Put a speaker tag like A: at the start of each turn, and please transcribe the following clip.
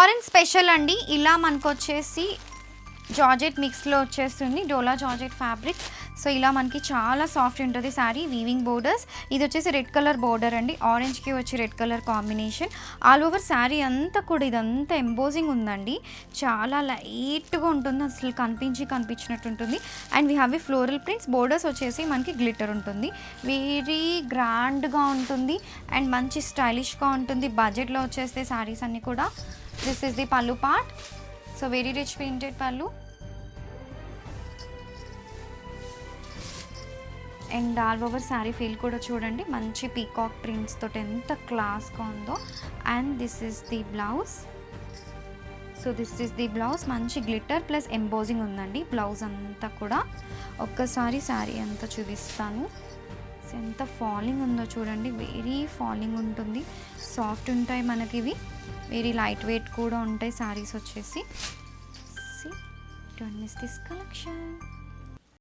A: Orange special అండి. ఇలా మనకు వచ్చేసి జార్జెట్ మిక్స్లో వచ్చేస్తుంది, డోలా జార్జెట్ ఫ్యాబ్రిక్. సో ఇలా మనకి చాలా సాఫ్ట్ ఉంటుంది శారీ. వీవింగ్ బోర్డర్స్, ఇది వచ్చేసి రెడ్ కలర్ బోర్డర్ అండి, ఆరెంజ్కి వచ్చి red colour combination. All over sari అంతా కూడా ఇదంతా ఎంబోజింగ్ ఉందండి, చాలా లైట్గా ఉంటుంది, అసలు కనిపించినట్టు ఉంటుంది. అండ్ వీ హ్యావ్ ఈ ఫ్లోరల్ ప్రింట్స్. బోర్డర్స్ వచ్చేసి మనకి గ్లిటర్ ఉంటుంది, వెరీ గ్రాండ్గా ఉంటుంది అండ్ మంచి స్టైలిష్గా ఉంటుంది. బడ్జెట్లో వచ్చేస్తే శారీస్ అన్నీ కూడా. This is the pallu part. So very rich printed pallu and all over sari feel కూడా చూడండి, మంచి పీకాక్ ప్రింట్స్ తోటి ఎంత క్లాస్గా ఉందో. And this is the blouse. So this is the blouse, మంచి గ్లిటర్ ప్లస్ ఎంబోజింగ్ ఉందండి బ్లౌజ్ అంతా కూడా. ఒక్కసారి శారీ అంతా చూపిస్తాను. ఎంత ఫాలింగ్ ఉందో చూడండి, వెరీ ఫాలింగ్ ఉంటుంది, సాఫ్ట్ ఉంటాయి మనకి ఇవి, వెరీ లైట్ వెయిట్ కూడా ఉంటాయి శారీస్ వచ్చేసి. See, don't miss this collection.